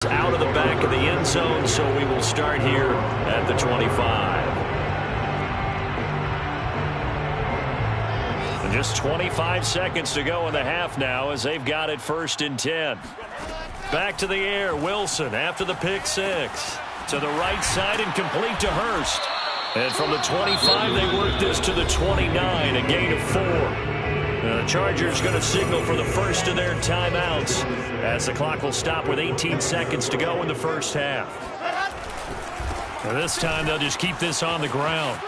Out of the back of the end zone, so we will start here at the 25. And just 25 seconds to go in the half now as they've got it 1st and 10. Back to the air, Wilson after the pick six. To the right side and complete to Hurst. And from the 25, they work this to the 29, a gain of 4. The Chargers going to signal for the first of their timeouts as the clock will stop with 18 seconds to go in the first half. And this time they'll just keep this on the ground.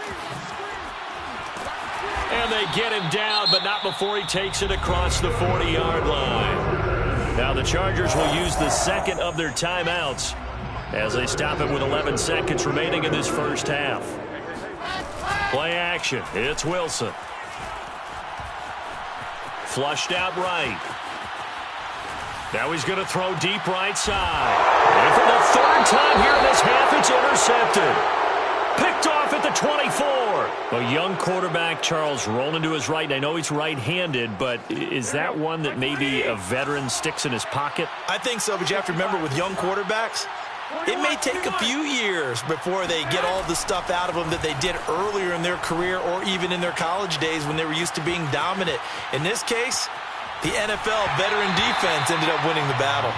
And they get him down, but not before he takes it across the 40-yard line. Now the Chargers will use the second of their timeouts as they stop it with 11 seconds remaining in this first half. Play action. It's Wilson. Flushed out right. Now he's going to throw deep right side. And for the third time here in this half, it's intercepted. Picked off at the 24. A young quarterback, Charles, rolling to his right. I know he's right-handed, but is that one that maybe a veteran sticks in his pocket? I think so, but you have to remember with young quarterbacks, it may take a few years before they get all the stuff out of them that they did earlier in their career or even in their college days when they were used to being dominant. In this case, the NFL veteran defense ended up winning the battle.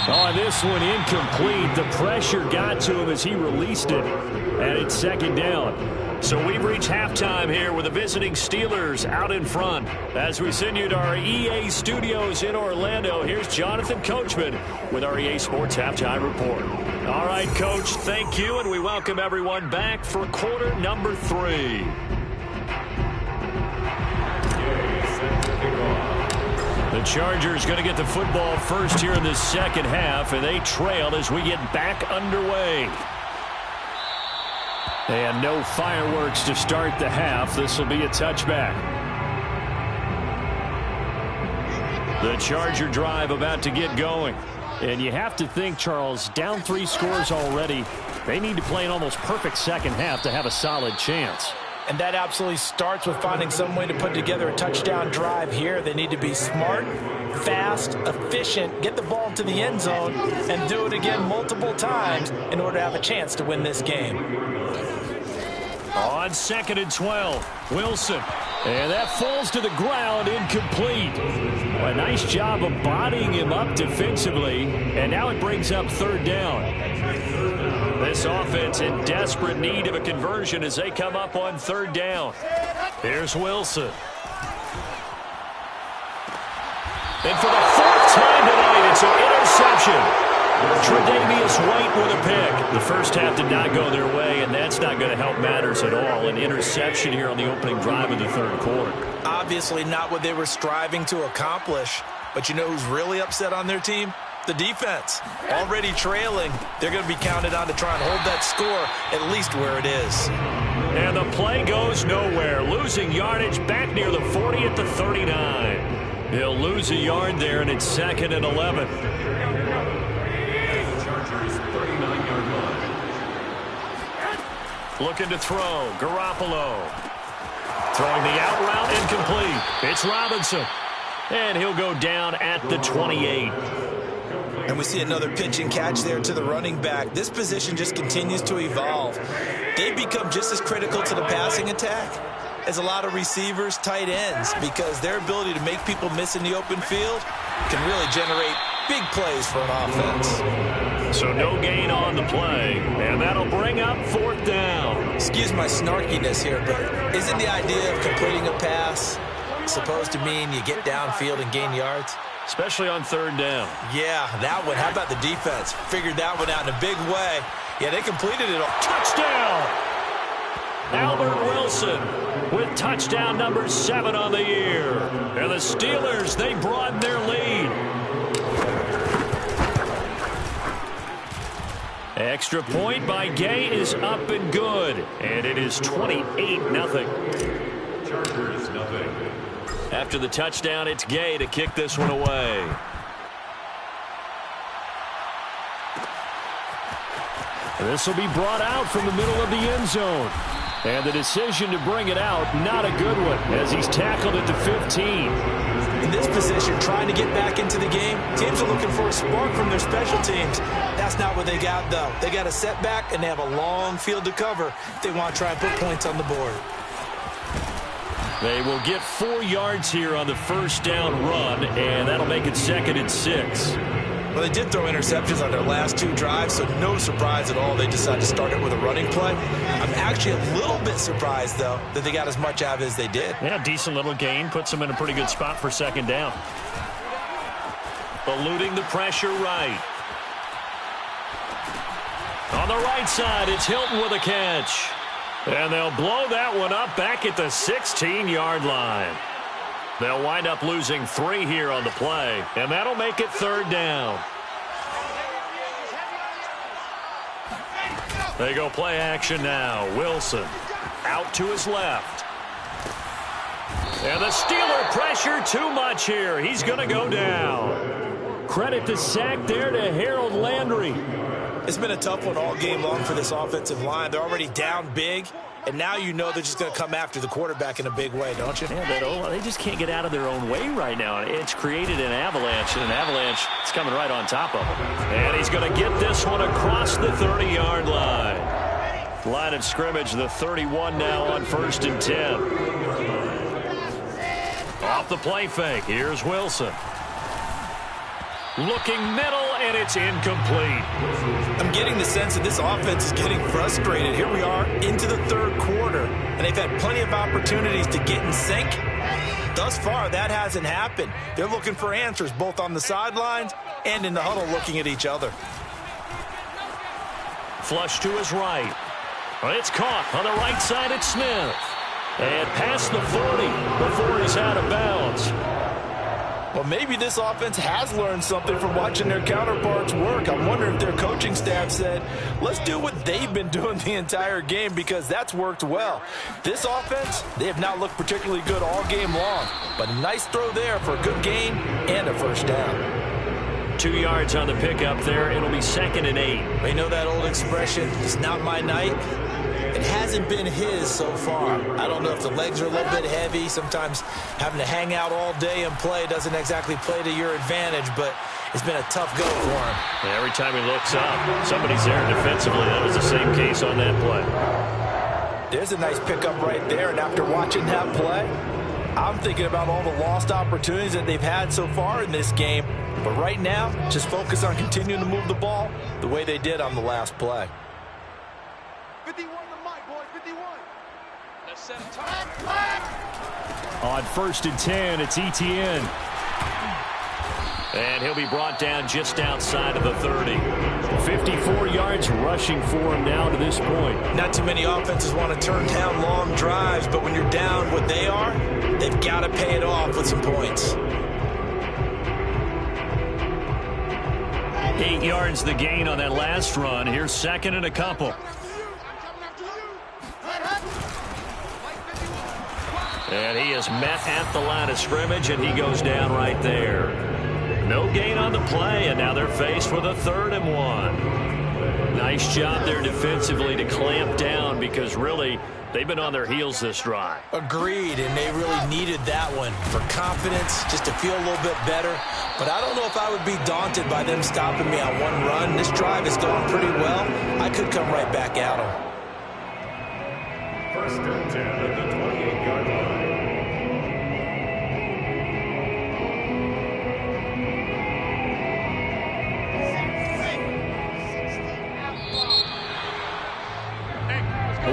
On this one, incomplete. The pressure got to him as he released it, and it's 2nd down. So we've reached halftime here with the visiting Steelers out in front. As we send you to our EA studios in Orlando, here's Jonathan Coachman with our EA Sports Halftime Report. All right, Coach, thank you, and we welcome everyone back for quarter number 3. The Chargers going to get the football first here in this second half, and they trail as we get back underway. And no fireworks to start the half. This will be a touchback. The Charger drive about to get going. And you have to think, Charles, down 3 scores already. They need to play an almost perfect second half to have a solid chance. And that absolutely starts with finding some way to put together a touchdown drive here. They need to be smart, fast, efficient, get the ball to the end zone, and do it again multiple times in order to have a chance to win this game. On 2nd and 12, Wilson. And that falls to the ground, incomplete. Well, a nice job of bodying him up defensively, and now it brings up 3rd down. This offense in desperate need of a conversion as they come up on 3rd down. Here's Wilson. And for the 4th time tonight, it's an interception. Tre'Davious White with a pick. The first half did not go their way, and that's not going to help matters at all. An interception here on the opening drive of the 3rd quarter. Obviously not what they were striving to accomplish. But you know who's really upset on their team? The defense. Already trailing. They're going to be counted on to try and hold that score at least where it is. And the play goes nowhere. Losing yardage back near the 40 at the 39. He'll lose a yard there, and it's 2nd and 11. Looking to throw. Garoppolo. Throwing the out route, incomplete. It's Robinson. And he'll go down at the 28. And we see another pitch and catch there to the running back. This position just continues to evolve. They become just as critical to the passing attack as a lot of receivers, tight ends, because their ability to make people miss in the open field can really generate big plays for an offense. So no gain on the play, and that'll bring up 4th down. Excuse my snarkiness here, but isn't the idea of completing a pass supposed to mean you get downfield and gain yards? Especially on 3rd down. Yeah, that one. How about the defense? Figured that one out in a big way. Yeah, they completed it. Touchdown! Albert Wilson with touchdown number 7 on the year. And the Steelers, they broaden their lead. Extra point by Gay is up and good. And it is 28-0. Chargers, nothing. After the touchdown, it's Gay to kick this one away. This will be brought out from the middle of the end zone. And the decision to bring it out, not a good one, as he's tackled at the 15. In this position, trying to get back into the game, teams are looking for a spark from their special teams. That's not what they got, though. They got a setback, and they have a long field to cover if they want to try and put points on the board. They will get 4 yards here on the first down run, and that'll make it 2nd and 6. Well, they did throw interceptions on their last 2 drives, so no surprise at all they decided to start it with a running play. I'm actually a little bit surprised, though, that they got as much out of it as they did. Yeah, decent little gain. Puts them in a pretty good spot for 2nd down. Eluding the pressure right. On the right side, it's Hilton with a catch. And they'll blow that one up back at the 16-yard line. They'll wind up losing 3 here on the play, and that'll make it 3rd down. They go play action now. Wilson out to his left. And the Steeler pressure too much here. He's going to go down. Credit the sack there to Harold Landry. It's been a tough one all game long for this offensive line. They're already down big, and now you know they're just going to come after the quarterback in a big way, don't you? Yeah, they just can't get out of their own way right now. It's created an avalanche, and an avalanche is coming right on top of them. And he's going to get this one across the 30-yard line. Line of scrimmage, the 31 now on 1st and 10. Off the play fake, here's Wilson. Looking middle, and it's incomplete. I'm getting the sense that this offense is getting frustrated. Here we are into the 3rd quarter, and they've had plenty of opportunities to get in sync. Thus far, that hasn't happened. They're looking for answers both on the sidelines and in the huddle looking at each other. Flush to his right. It's caught on the right side at Smith. And past the 40 before he's out of bounds. Well, maybe this offense has learned something from watching their counterparts work. I'm wondering if their coaching staff said, let's do what they've been doing the entire game, because that's worked well. This offense, they have not looked particularly good all game long, but a nice throw there for a good gain and a 1st down. 2 yards on the pickup there. It'll be 2nd and 8. They know that old expression, it's not my night. It hasn't been his so far. I don't know if the legs are a little bit heavy. Sometimes having to hang out all day and play doesn't exactly play to your advantage, but it's been a tough go for him. Yeah, every time he looks up, somebody's there defensively. That was the same case on that play. There's a nice pickup right there, and after watching that play, I'm thinking about all the lost opportunities that they've had so far in this game. But right now, just focus on continuing to move the ball the way they did on the last play. 51 to Mike, boys, 51. Let's set a time. On 1st and 10, it's Etienne. And he'll be brought down just outside of the 30. 54 yards rushing for him now to this point. Not too many offenses want to turn down long drives, but when you're down what they are, they've got to pay it off with some points. 8 yards the gain on that last run. Here's 2nd and a couple. And he is met at the line of scrimmage, and he goes down right there. No gain on the play, and now they're faced with a 3rd and 1. Nice job there defensively to clamp down, because really they've been on their heels this drive. Agreed, and they really needed that one for confidence, just to feel a little bit better. But I don't know if I would be daunted by them stopping me on one run. This drive is going pretty well. I could come right back at them. 1st and 10 at the 28-yard line.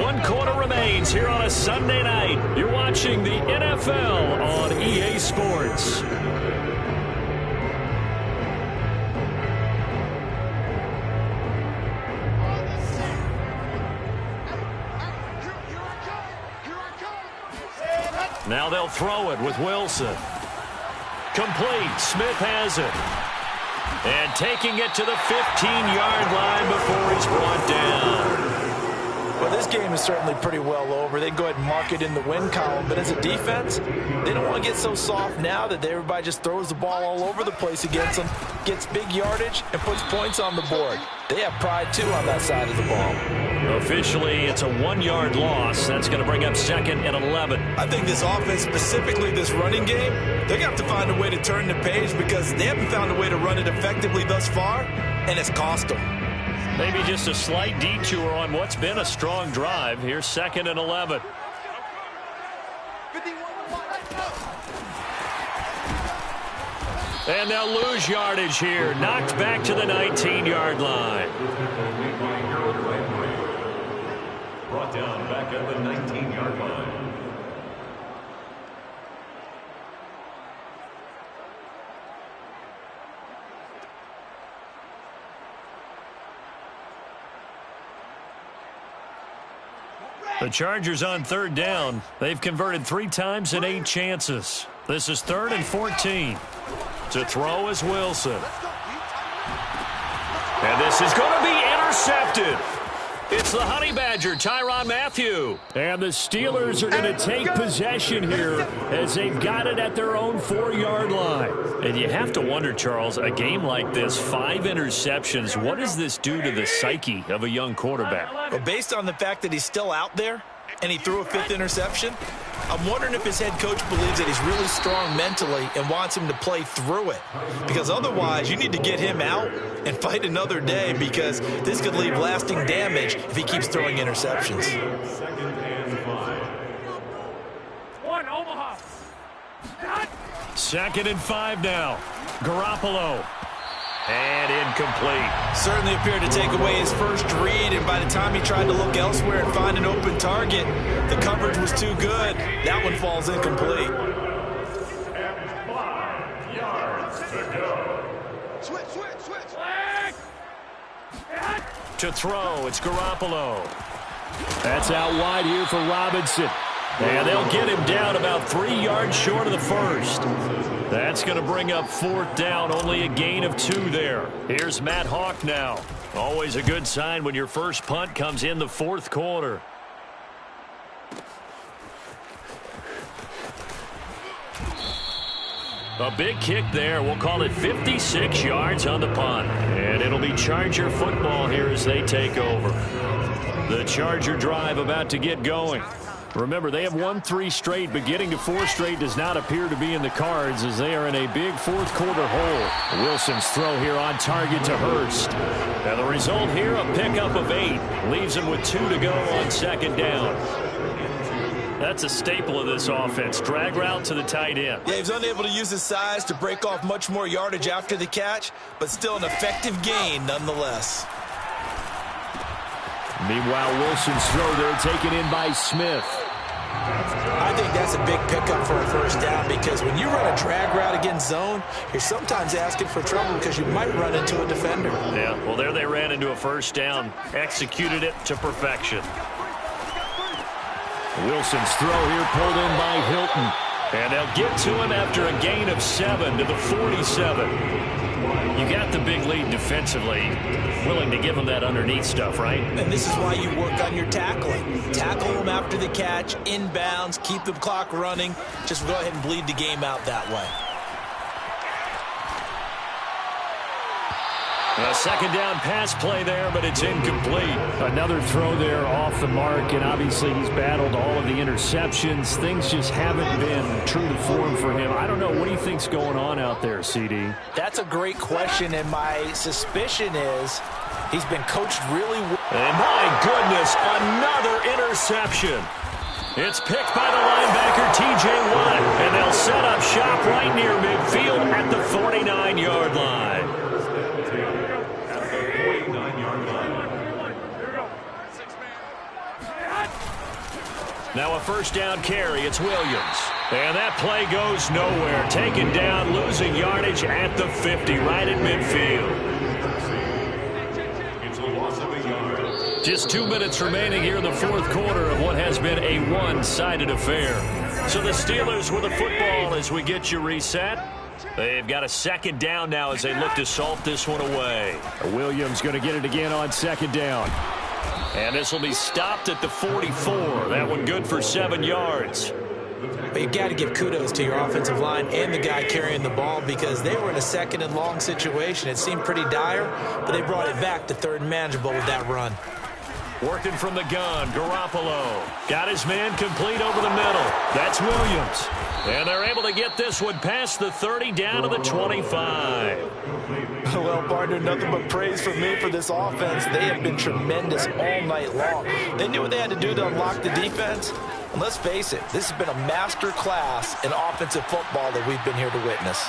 One quarter remains here on a Sunday night. You're watching the NFL on EA Sports. Now they'll throw it with Wilson. Complete. Smith has it. And taking it to the 15-yard line before he's brought down. Well, this game is certainly pretty well over. They can go ahead and mark it in the win column. But as a defense, they don't want to get so soft now that everybody just throws the ball all over the place against them, gets big yardage, and puts points on the board. They have pride, too, on that side of the ball. Officially, it's a 1-yard loss. That's going to bring up 2nd and 11. I think this offense, specifically this running game, they're going to have to find a way to turn the page because they haven't found a way to run it effectively thus far, and it's cost them. Maybe just a slight detour on what's been a strong drive. Here's 2nd and 11. And they'll lose yardage here. Knocked back to the 19-yard line. Brought down back at the 19-yard line. The Chargers on 3rd down. They've converted 3 times in 8 chances. This is 3rd and 14. To throw is Wilson. And this is going to be intercepted. It's the Honey Badger, Tyrann Mathieu. And the Steelers are going to take possession here as they've got it at their own 4-yard line. And you have to wonder, Charles, a game like this, 5 interceptions, what does this do to the psyche of a young quarterback? Well, based on the fact that he's still out there and he threw a 5th interception, I'm wondering if his head coach believes that he's really strong mentally and wants him to play through it. Because otherwise, you need to get him out and fight another day because this could leave lasting damage if he keeps throwing interceptions. 2nd and 5. 2nd and 5 now. Garoppolo. And incomplete. Certainly appeared to take away his first read, and by the time he tried to look elsewhere and find an open target, the coverage was too good. That one falls incomplete. 5 yards to go. Switch. To throw, it's Garoppolo. That's out wide here for Robinson. And they'll get him down about 3 yards short of the first. That's going to bring up 4th down, only a gain of 2 there. Here's Matt Hawk now. Always a good sign when your first punt comes in the 4th quarter. A big kick there. We'll call it 56 yards on the punt. And it'll be Charger football here as they take over. The Charger drive about to get going. Remember, they have won 3 straight, but getting to 4 straight does not appear to be in the cards as they are in a big 4th quarter hole. Wilson's throw here on target to Hurst. And the result here, a pickup of 8. Leaves him with 2 to go on 2nd down. That's a staple of this offense. Drag route to the tight end. Yeah, he was unable to use his size to break off much more yardage after the catch, but still an effective gain nonetheless. Meanwhile, Wilson's throw there taken in by Smith. I think that's a big pickup for a first down because when you run a drag route against zone, you're sometimes asking for trouble because you might run into a defender. Yeah, well, there they ran into a first down, executed it to perfection. Wilson's throw here pulled in by Hilton. And they'll get to him after a gain of 7 to the 47. You got the big lead defensively. Willing to give him that underneath stuff, right? And this is why you work on your tackling. Tackle them after the catch, inbounds, keep the clock running. Just go ahead and bleed the game out that way. A 2nd down pass play there, but it's incomplete. Another throw there off the mark, and obviously he's battled all of the interceptions. Things just haven't been true to form for him. I don't know. What do you think's going on out there, CD? That's a great question, and my suspicion is he's been coached really well. And my goodness, another interception. It's picked by the linebacker, T.J. Watt, and they'll set up shop right near midfield at the 49-yard line. Now a first down carry. It's Williams. And that play goes nowhere. Taken down, losing yardage at the 50, right at midfield. It's a loss of a yard. Just 2 minutes remaining here in the 4th quarter of what has been a one-sided affair. So the Steelers with the football as we get you reset. They've got a 2nd down now as they look to salt this one away. Williams going to get it again on 2nd down. And this will be stopped at the 44. That one good for 7 yards. But you got to give kudos to your offensive line and the guy carrying the ball because they were in a second and long situation. It seemed pretty dire, but they brought it back to third and manageable with that run. Working from the gun, Garoppolo. Got his man complete over the middle. That's Williams. And they're able to get this one past the 30 down to the 25. Well, partner, nothing but praise from me for this offense. They have been tremendous all night long. They knew what they had to do to unlock the defense. And let's face it, this has been a master class in offensive football that we've been here to witness.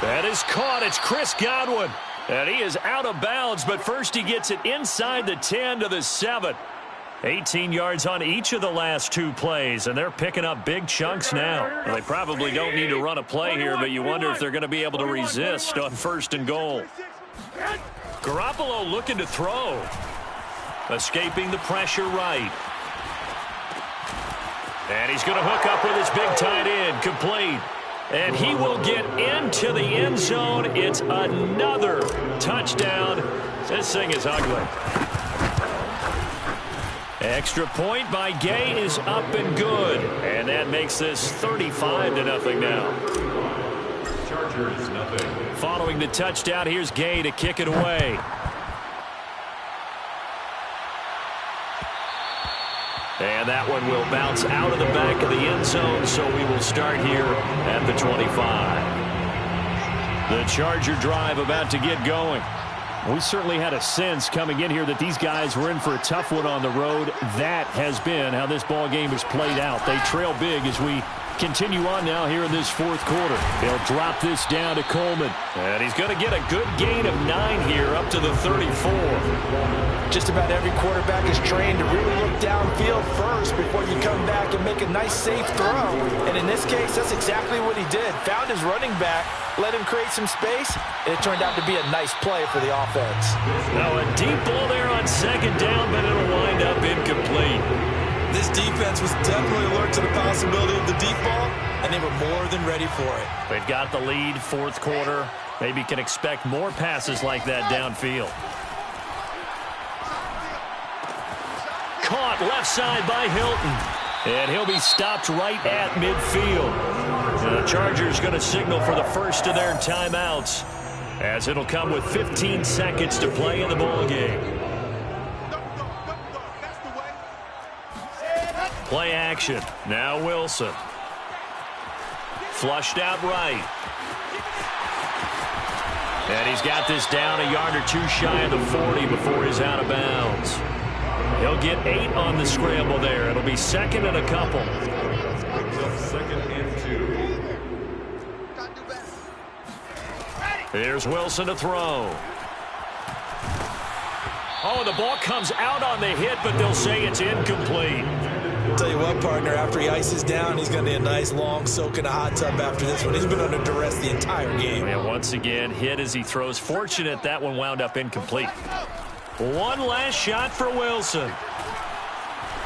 That is caught. It's Chris Godwin. And he is out of bounds, but first he gets it inside the 10 to the 7. 18 yards on each of the last 2 plays, and they're picking up big chunks now. Well, they probably don't need to run a play here, but you wonder if they're going to be able to resist on 1st and goal. Garoppolo looking to throw. Escaping the pressure right. And he's going to hook up with his big tight end, complete. And he will get into the end zone. It's another touchdown. This thing is ugly. Extra point by Gay is up and good. And that makes this 35-0 now. Chargers, nothing. Following the touchdown, here's Gay to kick it away. And that one will bounce out of the back of the end zone, so we will start here at the 25. The Charger drive about to get going. We certainly had a sense coming in here that these guys were in for a tough one on the road. That has been how this ball game has played out. They trail big as we continue on now here in this 4th quarter. They'll drop this down to Coleman. And he's going to get a good gain of 9 here up to the 34. Just about every quarterback is trained to really look downfield first before you come back and make a nice, safe throw. And in this case, that's exactly what he did. Found his running back, let him create some space, and it turned out to be a nice play for the offense. Now a deep ball there on 2nd down, but it'll wind up incomplete. This defense was definitely alert to the possibility of the deep ball, and they were more than ready for it. They've got the lead, 4th quarter. Maybe can expect more passes like that downfield. Caught left side by Hilton. And he'll be stopped right at midfield. The Chargers going to signal for the first of their timeouts, as it'll come with 15 seconds to play in the ball game. Play action. Now Wilson. Flushed out right. And he's got this down a yard or 2 shy of the 40 before he's out of bounds. He'll get 8 on the scramble there. It'll be 2nd and a couple. 2nd and 2. Here's Wilson to throw. Oh, the ball comes out on the hit, but they'll say it's incomplete. I'll tell you what, partner, after he ices down, he's going to need a nice long soak in a hot tub after this one. He's been under duress the entire game. And once again, hit as he throws. Fortunate that one wound up incomplete. One last shot for Wilson.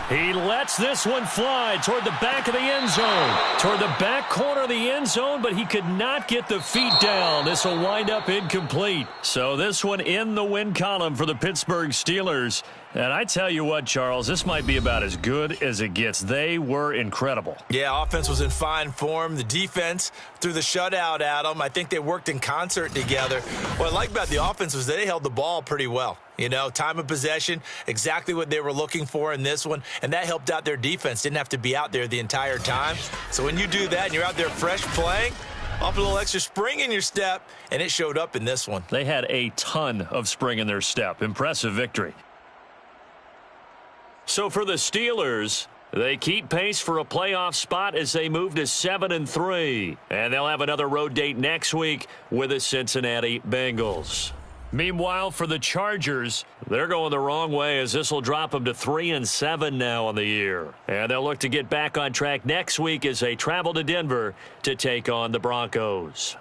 He lets this one fly toward the back of the end zone. Toward the back corner of the end zone, but he could not get the feet down. This will wind up incomplete. So this one in the win column for the Pittsburgh Steelers. And I tell you what, Charles, this might be about as good as it gets. They were incredible. Yeah, offense was in fine form. The defense threw the shutout at them. I think they worked in concert together. What I like about the offense was they held the ball pretty well. You know, time of possession, exactly what they were looking for in this one, and that helped out their defense. Didn't have to be out there the entire time. So when you do that and you're out there fresh playing, off a little extra spring in your step, and it showed up in this one. They had a ton of spring in their step. Impressive victory. So for the Steelers, they keep pace for a playoff spot as they move to 7-3. And they'll have another road date next week with the Cincinnati Bengals. Meanwhile, for the Chargers, they're going the wrong way as this will drop them to 3-7 now on the year. And they'll look to get back on track next week as they travel to Denver to take on the Broncos.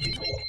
You